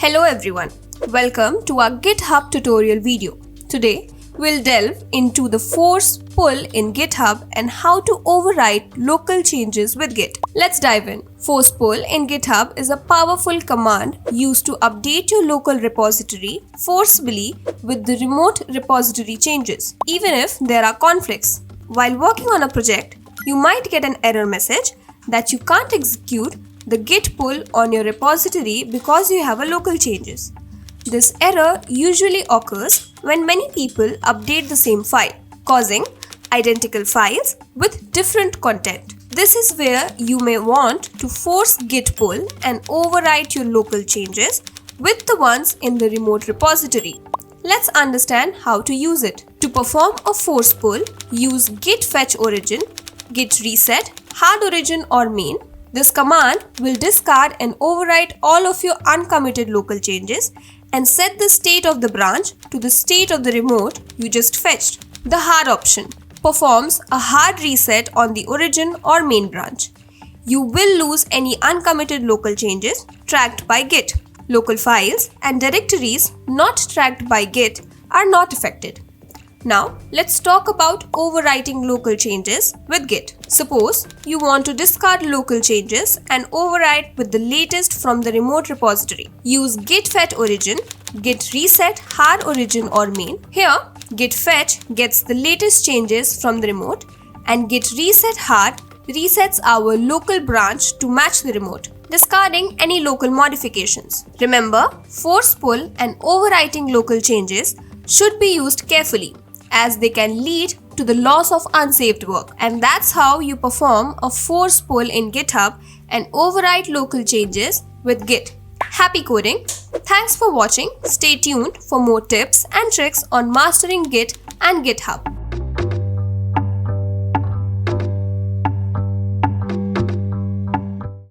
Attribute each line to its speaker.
Speaker 1: Hello everyone, welcome to our GitHub tutorial video. Today, we'll delve into the force pull in GitHub and how to override local changes with Git. Let's dive in. Force pull in GitHub is a powerful command used to update your local repository forcibly with the remote repository changes, even if there are conflicts. While working on a project, you might get an error message that you can't execute the git pull on your repository because you have a local changes. This error usually occurs when many people update the same file, causing identical files with different content. This is where you may want to force git pull and overwrite your local changes with the ones in the remote repository. Let's understand how to use it. To perform a force pull, use git fetch origin, git reset, hard origin or main. This command will discard and overwrite all of your uncommitted local changes and set the state of the branch to the state of the remote you just fetched. The hard option performs a hard reset on the origin or main branch. You will lose any uncommitted local changes tracked by Git. Local files and directories not tracked by Git are not affected. Now, let's talk about overwriting local changes with Git. Suppose you want to discard local changes and overwrite with the latest from the remote repository. Use git fetch origin, git reset hard origin or main. Here, git fetch gets the latest changes from the remote and git reset hard resets our local branch to match the remote, discarding any local modifications. Remember, force pull and overwriting local changes should be used carefully, as they can lead to the loss of unsaved work. And that's how you perform a force pull in GitHub and override local changes with Git. Happy coding! Thanks for watching. Stay tuned for more tips and tricks on mastering Git and GitHub.